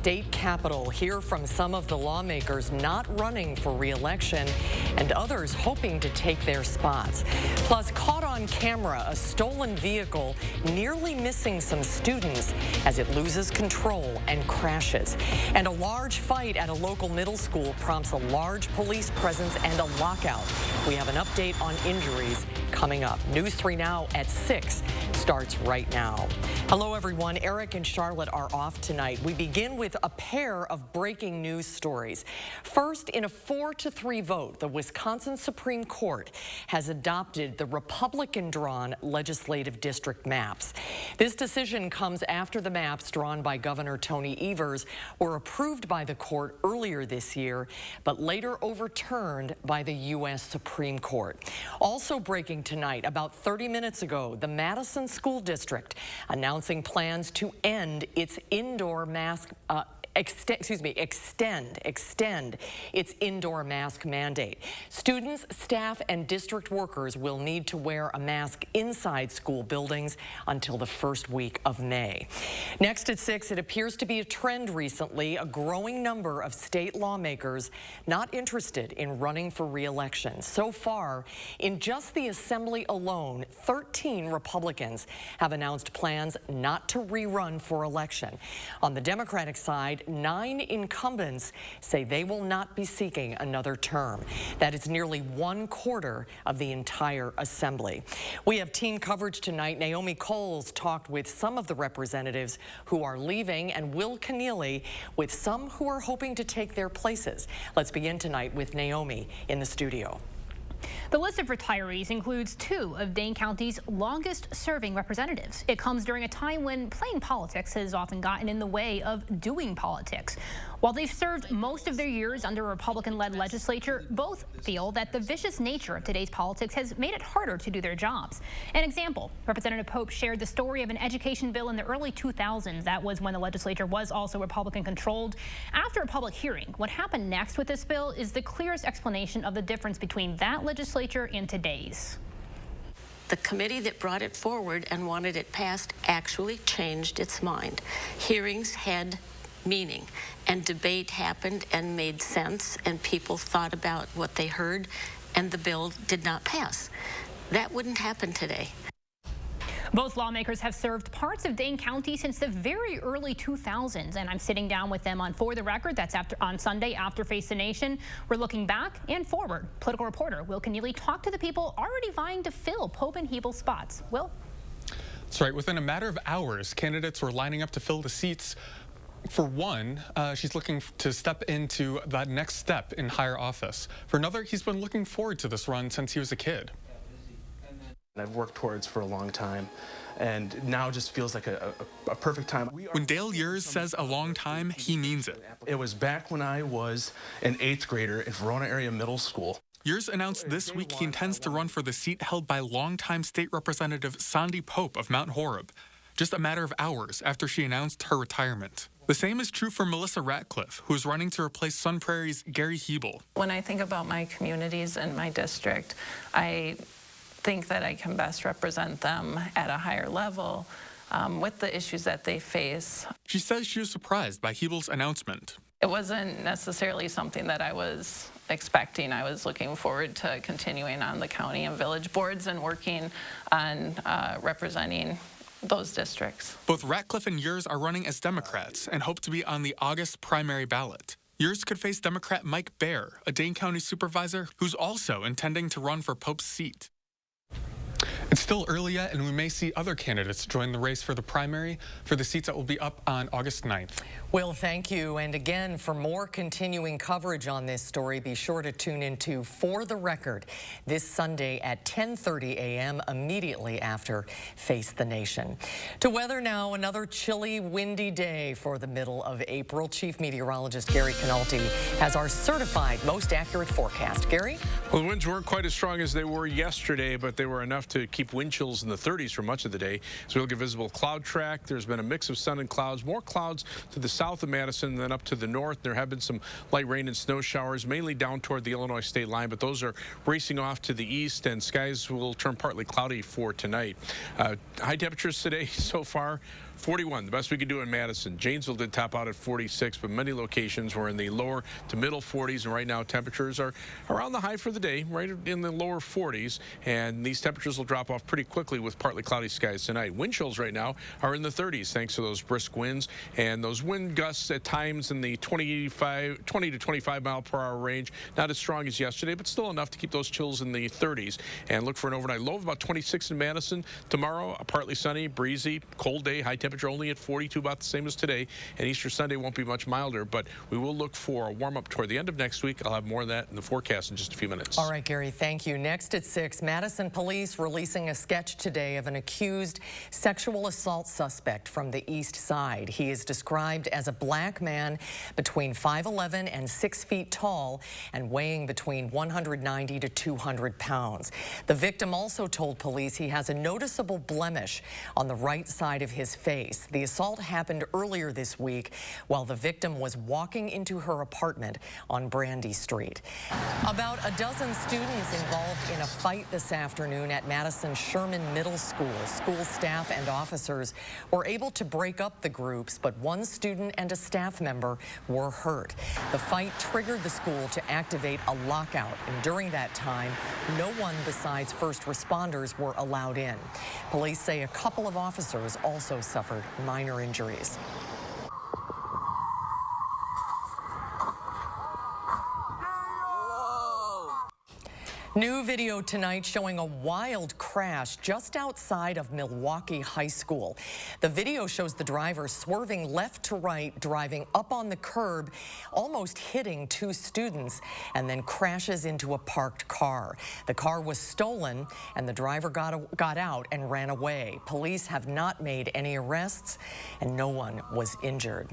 state capitol. Hear from some of the lawmakers not running for re-election and others hoping to take their spots. Plus, caught on camera, a stolen vehicle nearly missing some students as it loses control and crashes. And a large fight at a local middle school prompts a large police presence and a lockout. We have an update on injuries coming up. News 3 Now at 6 starts right now. Hello, everyone. Eric and Charlotte are off tonight. We begin with a pair of breaking news stories. First, in a 4-3 vote, the Wisconsin Supreme Court has adopted the Republican-drawn legislative district maps. This decision comes after the maps drawn by Governor Tony Evers were approved by the court earlier this year, but later overturned by the U.S. Supreme Court. Also breaking tonight, about 30 minutes ago, the Madison School District announcing plans to end its indoor mask extend its indoor mask mandate. Students, staff, and district workers will need to wear a mask inside school buildings until the first week of May. Next at 6, it appears to be a trend recently, a growing number of state lawmakers not interested in running for re-election. So far, in just the Assembly alone, 13 Republicans have announced plans not to rerun for election. On the Democratic side, 9 incumbents say they will not be seeking another term. That is nearly 1/4 of the entire Assembly. We have team coverage tonight. Naomi Coles talked with some of the representatives who are leaving and Will Keneally with some who are hoping to take their places. Let's begin tonight with Naomi in the studio. The list of retirees includes 2 of Dane County's longest-serving representatives. It comes during a time when playing politics has often gotten in the way of doing politics. While they've served most of their years under a Republican-led legislature, both feel that the vicious nature of today's politics has made it harder to do their jobs. An example, Representative Pope shared the story of an education bill in the early 2000s. That was when the legislature was also Republican-controlled. After a public hearing, what happened next with this bill is the clearest explanation of the difference between that legislature and today's. The committee that brought it forward and wanted it passed actually changed its mind. Hearings had meaning, and debate happened and made sense, and people thought about what they heard, and the bill did not pass. That wouldn't happen today. Both lawmakers have served parts of Dane County since the very early 2000s, and I'm sitting down with them on For the Record. That's on Sunday after Face the Nation. We're looking back and forward. Political reporter Will Keneally talked to the people already vying to fill Pope and Hebel spots. Will? That's right. Within a matter of hours, candidates were lining up to fill the seats. For one, she's looking to step into that next step in higher office. For another, he's been looking forward to this run since he was a kid. I've worked towards for a long time, and now just feels like a perfect time. When Dale Yers says a long time, he means it. It was back when I was an 8th grader in Verona area middle school. Yers announced this week he intends to run for the seat held by longtime state representative Sandy Pope of Mount Horeb, just a matter of hours after she announced her retirement. The same is true for Melissa Ratcliffe, who is running to replace Sun Prairie's Gary Hebel. When I think about my communities and my district, I think that I can best represent them at a higher level with the issues that they face. She says she was surprised by Hebel's announcement. It wasn't necessarily something that I was expecting. I was looking forward to continuing on the county and village boards and working on representing those districts. Both Ratcliffe and Yers are running as Democrats and hope to be on the August primary ballot. Yers could face Democrat Mike Baer, a Dane County supervisor who's also intending to run for Pope's seat. It's still early yet, and we may see other candidates join the race for the primary for the seats that will be up on August 9th. Will, thank you. And again, for more continuing coverage on this story, be sure to tune into For the Record this Sunday at 10:30 a.m. immediately after Face the Nation. To weather now, another chilly, windy day for the middle of April. Chief Meteorologist Gary Canalti has our certified most accurate forecast. Gary? Well, the winds weren't quite as strong as they were yesterday, but they were enough to keep wind chills in the 30s for much of the day. So we'll get visible cloud track. There's been a mix of sun and clouds, more clouds to the south of Madison than up to the north. There have been some light rain and snow showers, mainly down toward the Illinois state line, but those are racing off to the east, and skies will turn partly cloudy for tonight. High temperatures today so far. 41, the best we could do in Madison. Janesville did top out at 46, but many locations were in the lower to middle 40s, and right now temperatures are around the high for the day, right in the lower 40s, and these temperatures will drop off pretty quickly with partly cloudy skies tonight. Wind chills right now are in the 30s thanks to those brisk winds, and those wind gusts at times in the 20 to 25 mile per hour range. Not as strong as yesterday, but still enough to keep those chills in the 30s. And look for an overnight low of about 26 in Madison. Tomorrow, a partly sunny, breezy, cold day, high temperature only at 42, about the same as today. And Easter Sunday won't be much milder, but we will look for a warm-up toward the end of next week. I'll have more of that in the forecast in just a few minutes. All right, Gary, thank you. Next at 6, Madison police releasing a sketch today of an accused sexual assault suspect from the east side. He is described as a black man between 5'11" and 6 feet tall and weighing between 190 to 200 pounds. The victim also told police he has a noticeable blemish on the right side of his face. The assault happened earlier this week while the victim was walking into her apartment on Brandy Street. About a dozen students involved in a fight this afternoon at Madison Sherman Middle School. School staff and officers were able to break up the groups, but one student and a staff member were hurt. The fight triggered the school to activate a lockout, and during that time, no one besides first responders were allowed in. Police say a couple of officers also suffered minor injuries. New video tonight showing a wild crash just outside of Milwaukee High School. The video shows the driver swerving left to right, driving up on the curb, almost hitting two students, and then crashes into a parked car. The car was stolen, and the driver got out and ran away. Police have not made any arrests, and no one was injured.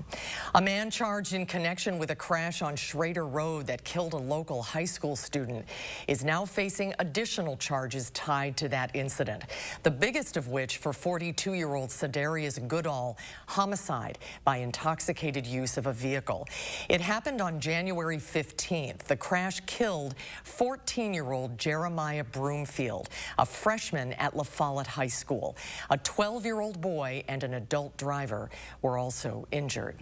A man charged in connection with a crash on Schrader Road that killed a local high school student is now facing additional charges tied to that incident, the biggest of which for 42-year-old Sedarius Goodall, homicide by intoxicated use of a vehicle. It happened on January 15th. The crash killed 14-year-old Jeremiah Broomfield, a freshman at La Follette High School. A 12-year-old boy and an adult driver were also injured.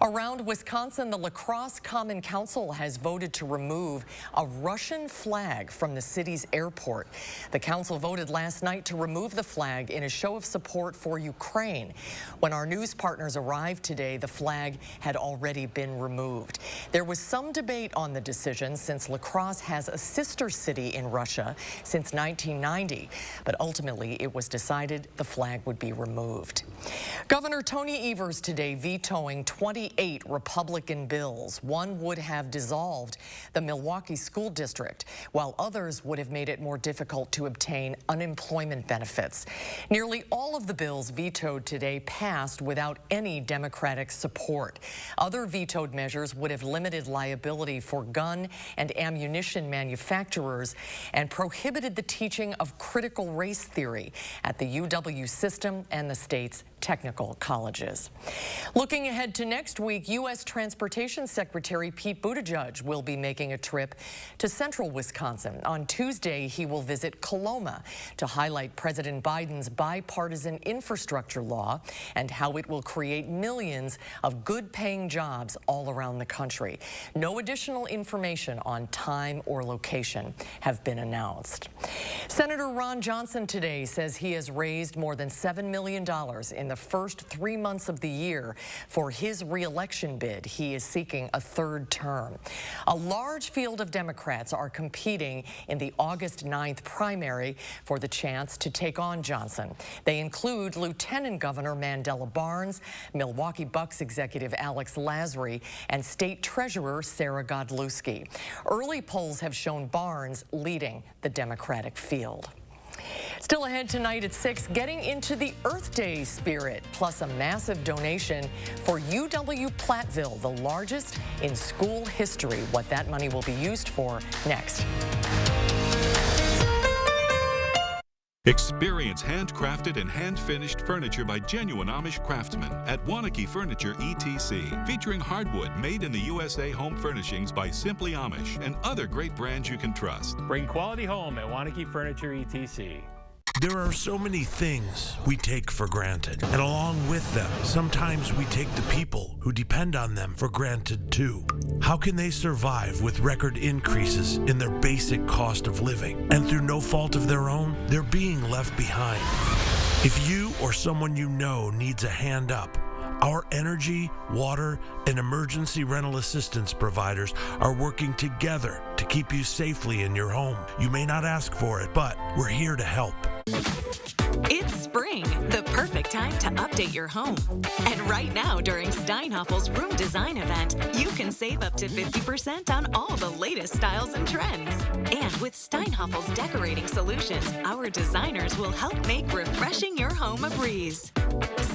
Around Wisconsin, the La Crosse Common Council has voted to remove a Russian flag from the city's airport. The council voted last night to remove the flag in a show of support for Ukraine. When our news partners arrived today, the flag had already been removed. There was some debate on the decision since La Crosse has a sister city in Russia since 1990, but ultimately it was decided the flag would be removed. Governor Tony Evers today vetoing 28 Republican bills. One would have dissolved the Milwaukee School District, while others would have made it more difficult to obtain unemployment benefits. Nearly all of the bills vetoed today passed without any Democratic support. Other vetoed measures would have limited liability for gun and ammunition manufacturers and prohibited the teaching of critical race theory at the UW system and the state's technical colleges. Looking ahead to next week, U.S. Transportation Secretary Pete Buttigieg will be making a trip to central Wisconsin. On Tuesday, he will visit Coloma to highlight President Biden's bipartisan infrastructure law and how it will create millions of good-paying jobs all around the country. No additional information on time or location have been announced. Senator Ron Johnson today says he has raised more than $7 million in the first 3 months of the year for his re-election bid. He is seeking a third term. A large field of Democrats are competing in the August 9th primary for the chance to take on Johnson. They include Lieutenant Governor Mandela Barnes, Milwaukee Bucks executive Alex Lasry, and State Treasurer Sarah Godlewski. Early polls have shown Barnes leading the Democratic field. Still ahead tonight at 6, getting into the Earth Day spirit, plus a massive donation for UW Platteville, the largest in school history. What that money will be used for next. Experience handcrafted and hand-finished furniture by genuine Amish craftsmen at Wanakee Furniture ETC, featuring hardwood made in the USA home furnishings by Simply Amish and other great brands you can trust. Bring quality home at Wanakee Furniture ETC. There are so many things we take for granted, and along with them, sometimes we take the people who depend on them for granted too. How can they survive with record increases in their basic cost of living? And through no fault of their own, they're being left behind. If you or someone you know needs a hand up, our energy, water, and emergency rental assistance providers are working together to keep you safely in your home. You may not ask for it, but we're here to help. It's spring, the perfect time to update your home. And right now, during Steinhoffel's Room Design event, you can save up to 50% on all the latest styles and trends. And with Steinhoffel's decorating solutions, our designers will help make refreshing your home a breeze.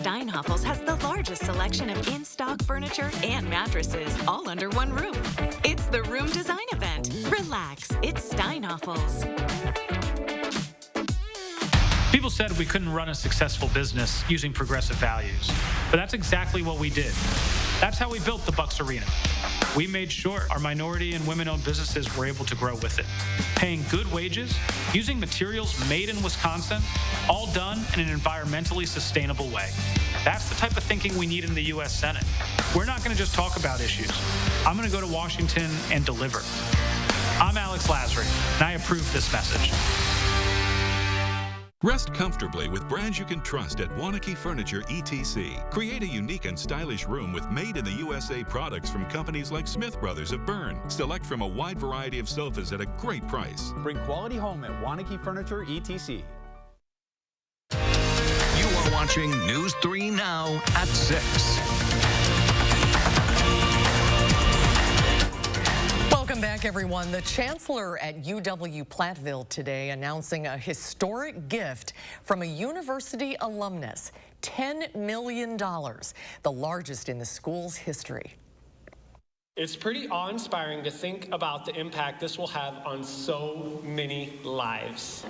Steinhoffel's has the largest selection of in-stock furniture and mattresses, all under one roof. It's the Room Design event. Relax, it's Steinhoffel's. People said we couldn't run a successful business using progressive values, but that's exactly what we did. That's how we built the Bucks Arena. We made sure our minority and women-owned businesses were able to grow with it, paying good wages, using materials made in Wisconsin, all done in an environmentally sustainable way. That's the type of thinking we need in the U.S. Senate. We're not going to just talk about issues. I'm going to go to Washington and deliver. I'm Alex Lasry, and I approve this message. Rest comfortably with brands you can trust at Wanakee Furniture ETC. Create a unique and stylish room with made-in-the-USA products from companies like Smith Brothers of Bern. Select from a wide variety of sofas at a great price. Bring quality home at Wanakee Furniture ETC. You are watching News 3 Now at 6. Welcome back, everyone. The chancellor at UW-Platteville today announcing a historic gift from a university alumnus, $10 million, the largest in the school's history. It's pretty awe-inspiring to think about the impact this will have on so many lives.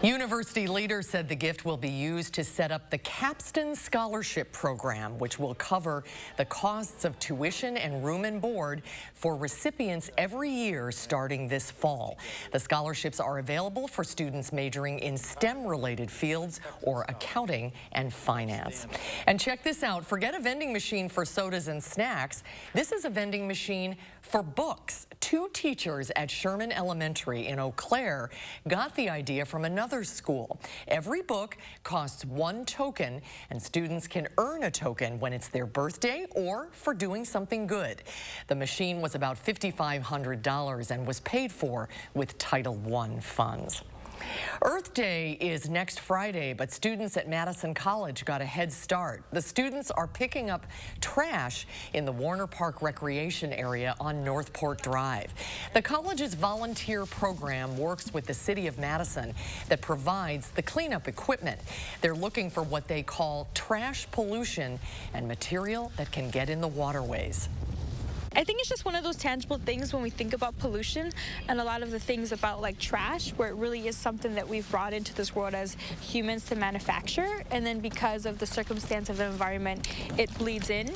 University leaders said the gift will be used to set up the Capstan Scholarship Program, which will cover the costs of tuition and room and board for recipients every year starting this fall. The scholarships are available for students majoring in STEM-related fields or accounting and finance. And check this out. Forget a vending machine for sodas and snacks. This is a vending machine for books. Two teachers at Sherman Elementary in Eau Claire got the idea from another school. Every book costs 1 token, and students can earn a token when it's their birthday or for doing something good. The machine was about $5,500 and was paid for with Title I funds. Earth Day is next Friday, but students at Madison College got a head start. The students are picking up trash in the Warner Park Recreation Area on Northport Drive. The college's volunteer program works with the city of Madison that provides the cleanup equipment. They're looking for what they call trash pollution and material that can get in the waterways. I think it's just one of those tangible things when we think about pollution and a lot of the things about like trash, where it really is something that we've brought into this world as humans to manufacture, and then because of the circumstance of the environment, it bleeds in.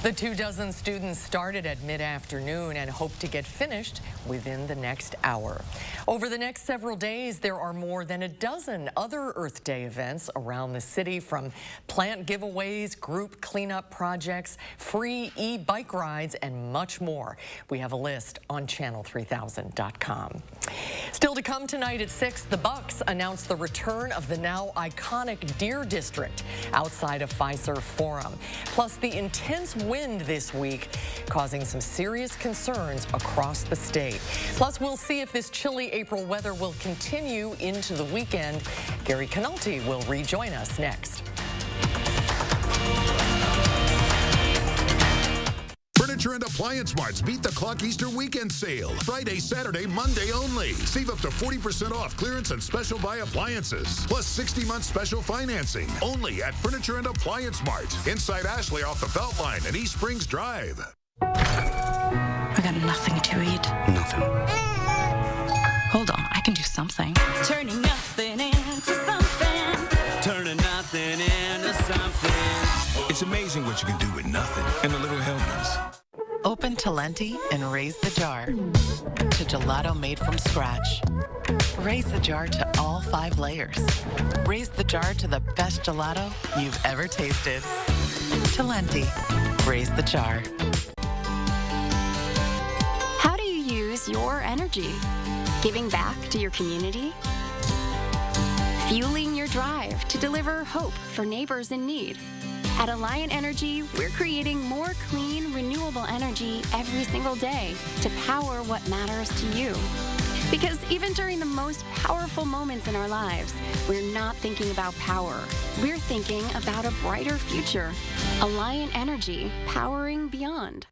The 24 students started at mid-afternoon and hope to get finished within the next hour. Over the next several days, there are more than a dozen other Earth Day events around the city, from plant giveaways, group cleanup projects, free e-bike rides, and much more. We have a list on channel3000.com. Still to come tonight at 6, the Bucks announced the return of the now iconic Deer District outside of Fiserv Forum. Plus, the intense wind this week causing some serious concerns across the state. Plus, we'll see if this chilly April weather will continue into the weekend. Gary Canulti will rejoin us next. Furniture and Appliance Mart's Beat the Clock Easter Weekend Sale. Friday, Saturday, Monday only. Save up to 40% off clearance and special buy appliances. Plus 60-month special financing. Only at Furniture and Appliance Mart. Inside Ashley off the Beltline and East Springs Drive. I got nothing to eat. Nothing. Hold on, I can do something. Turning nothing into something. Turning nothing into something. It's amazing what you can do with nothing and a little Hellman's. Open Talenti and raise the jar to gelato made from scratch. Raise the jar to all 5 layers. Raise the jar to the best gelato you've ever tasted. Talenti, raise the jar. How do you use your energy? Giving back to your community? Fueling your drive to deliver hope for neighbors in need? At Alliant Energy, we're creating more clean, renewable energy every single day to power what matters to you. Because even during the most powerful moments in our lives, we're not thinking about power. We're thinking about a brighter future. Alliant Energy, powering beyond.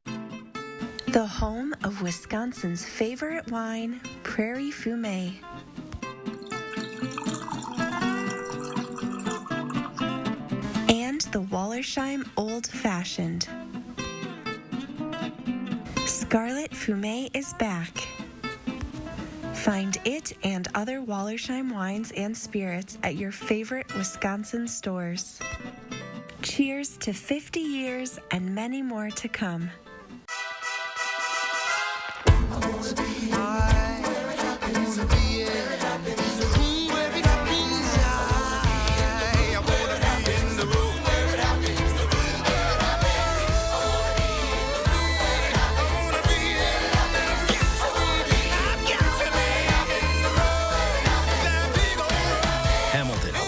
The home of Wisconsin's favorite wine, Prairie Fumé. And the Wallersheim Old Fashioned. Scarlet Fumé is back. Find it and other Wallersheim wines and spirits at your favorite Wisconsin stores. Cheers to 50 years and many more to come.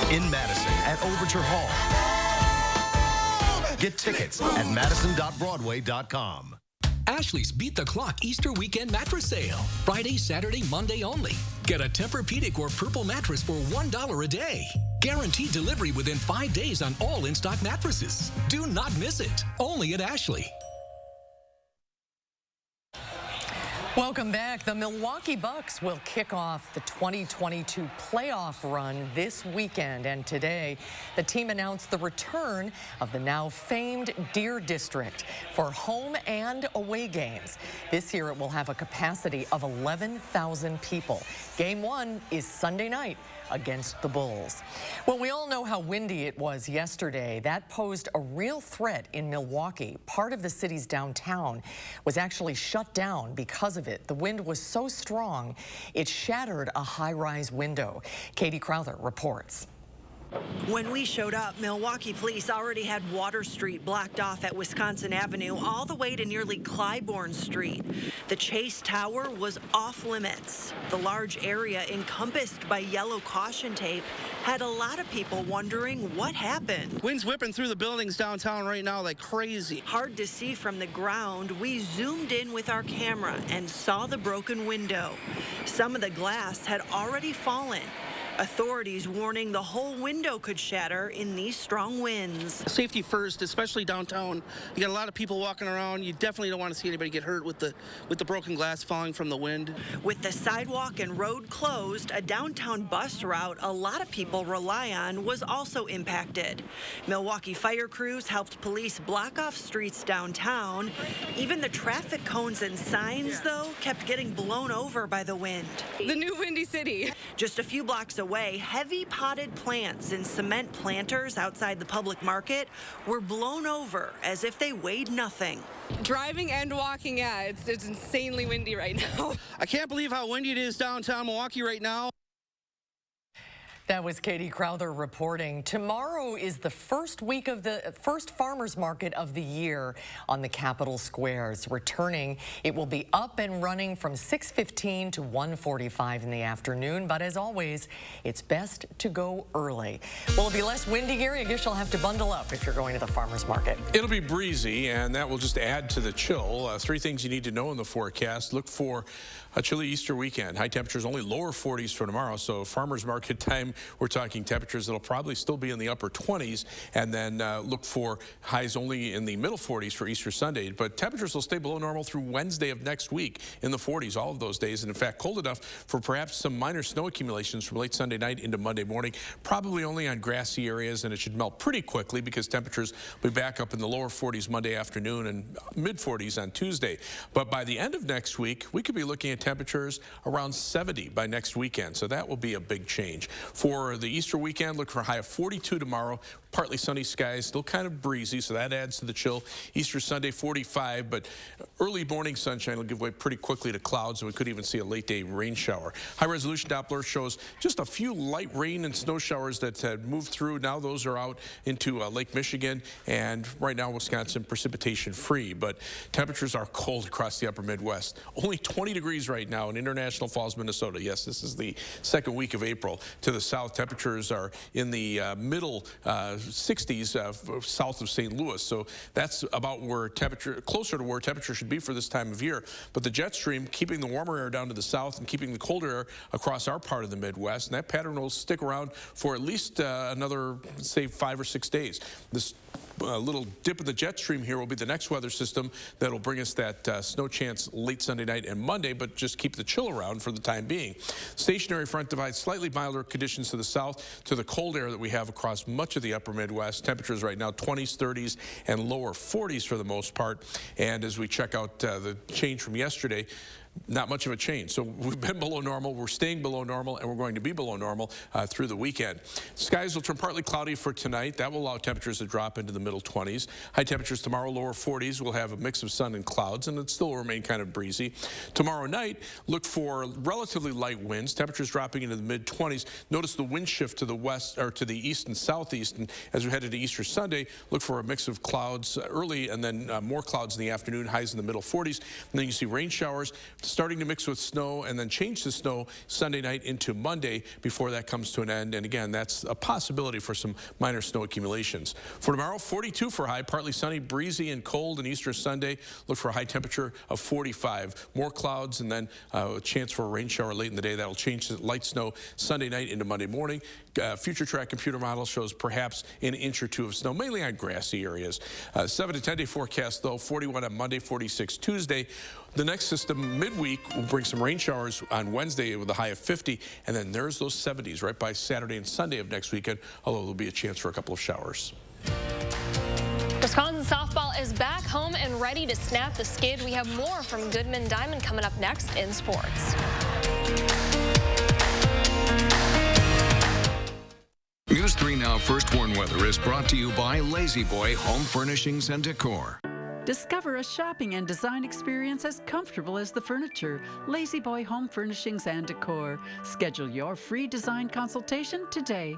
In Madison at Overture Hall. Get tickets at madison.broadway.com. Ashley's Beat the Clock Easter Weekend Mattress Sale. Friday, Saturday, Monday only. Get a Tempur-Pedic or Purple mattress for $1 a day. Guaranteed delivery within 5 days on all in-stock mattresses. Do not miss it. Only at Ashley. Welcome back. The Milwaukee Bucks will kick off the 2022 playoff run this weekend. And today, the team announced the return of the now famed Deer District for home and away games. This year, it will have a capacity of 11,000 people. Game 1 is Sunday night against the Bulls. Well, we all know how windy it was yesterday. That posed a real threat in Milwaukee. Part of the city's downtown was actually shut down because of it. The wind was so strong, it shattered a high-rise window. Katie Crowther reports. When we showed up, Milwaukee police already had Water Street blocked off at Wisconsin Avenue all the way to nearly Clybourne Street. The Chase Tower was off limits. The large area encompassed by yellow caution tape had a lot of people wondering what happened. Wind's whipping through the buildings downtown right now like crazy. Hard to see from the ground, we zoomed in with our camera and saw the broken window. Some of the glass had already fallen. Authorities warning the whole window could shatter in these strong winds. Safety first, especially downtown. You got a lot of people walking around. You definitely don't want to see anybody get hurt with the broken glass falling from the wind. With the sidewalk and road closed, a downtown bus route a lot of people rely on was also impacted. Milwaukee fire crews helped police block off streets downtown. Even the traffic cones and signs, though, kept getting blown over by the wind. The new Windy City. Just a few blocks away, heavy potted plants and cement planters outside the public market were blown over as if they weighed nothing. Driving and walking, yeah, it's insanely windy right now. I can't believe how windy it is downtown Milwaukee right now. That was Katie Crowther reporting. Tomorrow is the first week of the first farmers market of the year on the Capitol Squares. Returning, it will be up and running from 6:15 to 1:45 in the afternoon. But as always, it's best to go early. Will it be less windy, Gary? I guess you'll have to bundle up if you're going to the farmers market. It'll be breezy, and that will just add to the chill. 3 things you need to know in the forecast. Look for a chilly Easter weekend. High temperatures only lower 40s for tomorrow, so farmers market time we're talking temperatures that'll probably still be in the upper 20s, and then look for highs only in the middle 40s for Easter Sunday. But temperatures will stay below normal through Wednesday of next week in the 40s all of those days, and in fact cold enough for perhaps some minor snow accumulations from late Sunday night into Monday morning, probably only on grassy areas, and it should melt pretty quickly because temperatures will be back up in the lower 40s Monday afternoon and mid 40s on Tuesday. But by the end of next week, we could be looking at temperatures around 70 by next weekend, so that will be a big change. For the Easter weekend, look for a high of 42 tomorrow, partly sunny skies, still kind of breezy, so that adds to the chill. Easter Sunday, 45, but early morning sunshine will give way pretty quickly to clouds, and we could even see a late day rain shower. High-resolution Doppler shows just a few light rain and snow showers that had moved through. Now those are out into Lake Michigan, and right now Wisconsin precipitation free, but temperatures are cold across the upper Midwest. Only 20 degrees right now in International Falls, Minnesota. Yes, this is the second week of April. To the south, temperatures are in the middle 60s south of St. Louis, so that's about where closer to where temperature should be for this time of year. But the jet stream keeping the warmer air down to the south and keeping the colder air across our part of the Midwest, and that pattern will stick around for at least another, say, 5 or 6 days. This little dip of the jet stream here will be the next weather system that will bring us that snow chance late Sunday night and Monday, but just keep the chill around for the time being. Stationary front divides slightly milder conditions to the south to the cold air that we have across much of the upper Midwest. Temperatures right now 20s, 30s, and lower 40s for the most part. And as we check out the change from yesterday, not much of a change. So we've been below normal, we're staying below normal, and we're going to be below normal through the weekend. Skies will turn partly cloudy for tonight. That will allow temperatures to drop into the middle 20s. High temperatures tomorrow, lower 40s. We'll have a mix of sun and clouds, and it still will remain kind of breezy. Tomorrow night, look for relatively light winds. Temperatures dropping into the mid 20s. Notice the wind shift to the west, or to the east and southeast. And as we head into Easter Sunday, look for a mix of clouds early, and then more clouds in the afternoon. Highs in the middle 40s. And then you see rain showers starting to mix with snow, and then change to snow Sunday night into Monday before that comes to an end. And again, that's a possibility for some minor snow accumulations. For tomorrow, 42 for high, partly sunny, breezy and cold. And Easter Sunday, look for a high temperature of 45. More clouds, and then a chance for a rain shower late in the day. That'll change to light snow Sunday night into Monday morning. Future track computer model shows perhaps an inch or two of snow, mainly on grassy areas. 7 to 10 day forecast though, 41 on Monday, 46 Tuesday. The next system midweek will bring some rain showers on Wednesday with a high of 50, and then there's those 70s right by Saturday and Sunday of next weekend, although there'll be a chance for a couple of showers. Wisconsin softball is back home and ready to snap the skid. We have more from Goodman Diamond coming up next in sports. News 3 Now First Warn Weather is brought to you by Lazy Boy Home Furnishings and Decor. Discover a shopping and design experience as comfortable as the furniture. Lazy Boy Home Furnishings and Decor. Schedule your free design consultation today.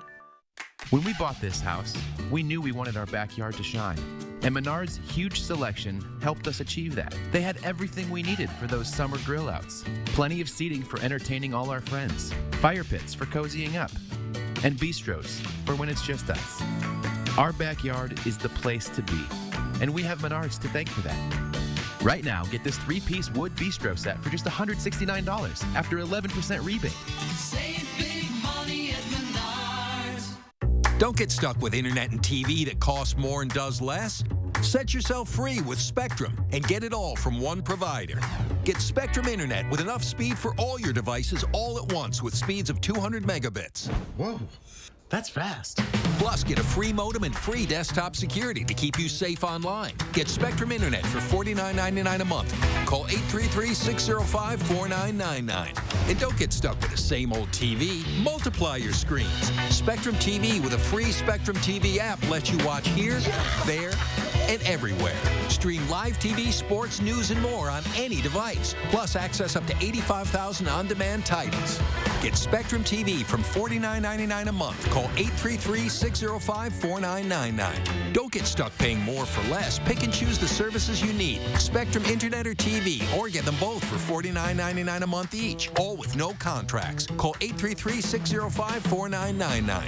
When we bought this house, we knew we wanted our backyard to shine. And Menard's huge selection helped us achieve that. They had everything we needed for those summer grill outs. Plenty of seating for entertaining all our friends. Fire pits for cozying up. And bistros for when it's just us. Our backyard is the place to be. And we have Menards to thank for that. Right now, get this 3-piece wood bistro set for just $169 after 11% rebate. Save big money at Menards. Don't get stuck with internet and TV that costs more and does less. Set yourself free with Spectrum and get it all from one provider. Get Spectrum Internet with enough speed for all your devices all at once with speeds of 200 megabits. Whoa, that's fast. Plus, get a free modem and free desktop security to keep you safe online. Get Spectrum Internet for $49.99 a month. Call 833-605-4999. And don't get stuck with the same old TV. Multiply your screens. Spectrum TV with a free Spectrum TV app lets you watch here, there, and everywhere. Stream live TV, sports, news, and more on any device. Plus, access up to 85,000 on-demand titles. Get Spectrum TV from $49.99 a month. Call 833-605-4999. Don't get stuck paying more for less. Pick and choose the services you need. Spectrum Internet or TV, or get them both for $49.99 a month each. All with no contracts. Call 833-605-4999.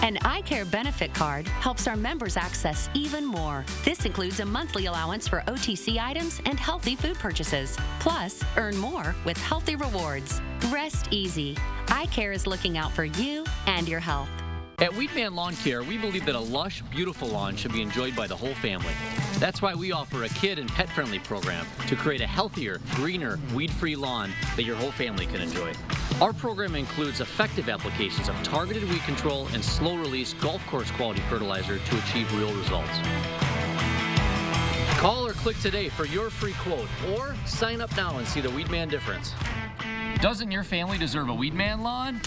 An eye care benefit card helps our members access even more. This includes a monthly allowance for OTC items and healthy food purchases. Plus, earn more with healthy rewards. Rest easy. Eye care is looking out for you and your health. At Weedman Lawn Care, we believe that a lush, beautiful lawn should be enjoyed by the whole family. That's why we offer a kid and pet-friendly program to create a healthier, greener, weed-free lawn that your whole family can enjoy. Our program includes effective applications of targeted weed control and slow-release golf course quality fertilizer to achieve real results. Call or click today for your free quote, or sign up now and see the Weedman difference. Doesn't your family deserve a Weedman lawn?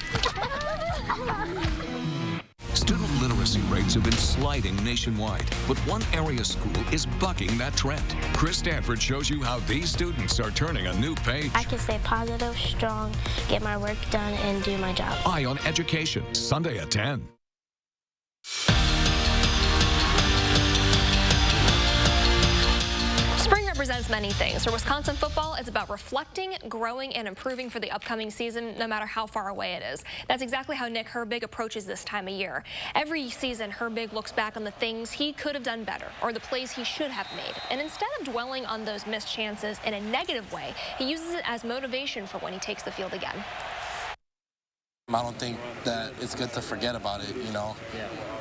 Student literacy rates have been sliding nationwide, but one area school is bucking that trend. Chris Stanford shows you how these students are turning a new page. I can stay positive, strong, get my work done, and do my job. Eye on Education, Sunday at 10. Spring represents many things. For Wisconsin football, it's about reflecting, growing, and improving for the upcoming season, no matter how far away it is. That's exactly how Nick Herbig approaches this time of year. Every season, Herbig looks back on the things he could have done better, or the plays he should have made. And instead of dwelling on those missed chances in a negative way, he uses it as motivation for when he takes the field again. I don't think that it's good to forget about it, you know,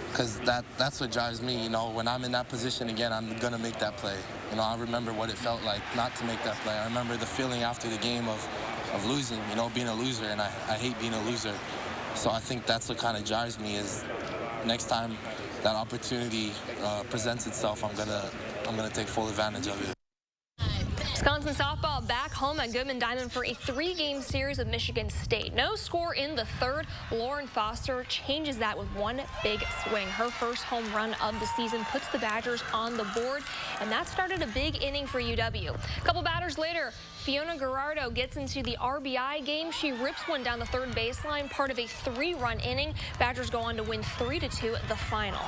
because that's what drives me, you know. When I'm in that position again, I'm going to make that play. You know, I remember what it felt like not to make that play. I remember the feeling after the game of losing, you know, being a loser, and I hate being a loser. So I think that's what kind of drives me is next time that opportunity presents itself, I'm gonna take full advantage of it. Wisconsin softball back home at Goodman Diamond for a 3-game series of Michigan State. No score in the third. Lauren Foster changes that with one big swing. Her first home run of the season puts the Badgers on the board, and that started a big inning for UW. A couple batters later, Fiona Gerardo gets into the RBI game. She rips one down the third baseline, part of a 3-run inning. Badgers go on to win 3-2 the final.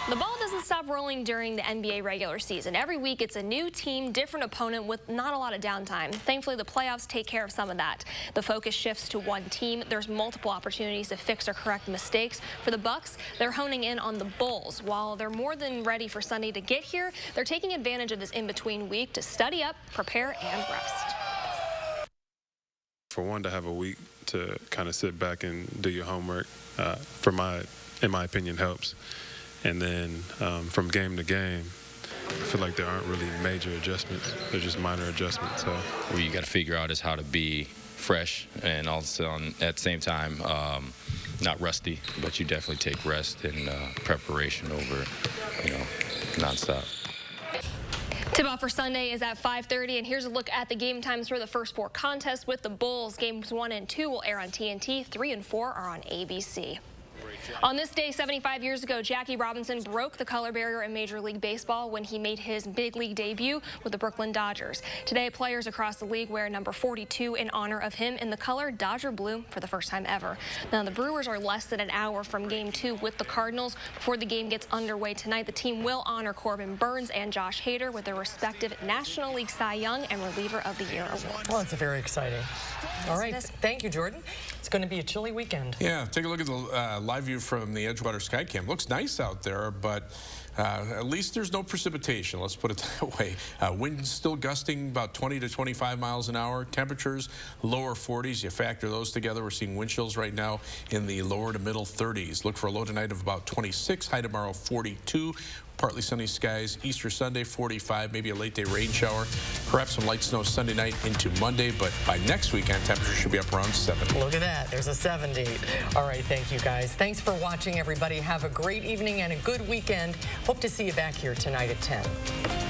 The ball doesn't stop rolling during the NBA regular season. Every week it's a new team, different opponent with not a lot of downtime. Thankfully, the playoffs take care of some of that. The focus shifts to one team. There's multiple opportunities to fix or correct mistakes. For the Bucks, they're honing in on the Bulls. While they're more than ready for Sunday to get here, they're taking advantage of this in-between week to study up, prepare, and rest. For one, to have a week to kind of sit back and do your homework, in my opinion, helps. And then from game to game, I feel like there aren't really major adjustments. They're just minor adjustments. So what you got to figure out is how to be fresh and also at the same time not rusty, but you definitely take rest and preparation over, you know, nonstop. Tip-off for Sunday is at 5:30, and here's a look at the game times for the first 4 contests with the Bulls. Games 1 and 2 will air on TNT. 3 and 4 are on ABC. On this day 75 years ago, Jackie Robinson broke the color barrier in Major League Baseball when he made his big league debut with the Brooklyn Dodgers. Today, players across the league wear number 42 in honor of him in the color Dodger blue for the first time ever. Now, the Brewers are less than an hour from Game 2 with the Cardinals. Before the game gets underway tonight, the team will honor Corbin Burns and Josh Hader with their respective National League Cy Young and Reliever of the Year awards. Well, it's very exciting. All right. Thank you, Jordan. It's going to be a chilly weekend. Yeah, take a look at the live view from the Edgewater Skycam. Looks nice out there, but at least there's no precipitation. Let's put it that way. Winds still gusting about 20 to 25 miles an hour. Temperatures lower 40s. You factor those together. We're seeing wind chills right now in the lower to middle 30s. Look for a low tonight of about 26. High tomorrow 42. Partly sunny skies. Easter Sunday 45. Maybe a late day rain shower. Perhaps some light snow Sunday night into Monday. But by next weekend, temperatures should be up around 70. Look at that. There's a 70. All right. Thank you, guys. Thanks for watching, everybody. Have a great evening and a good weekend. Hope to see you back here tonight at 10.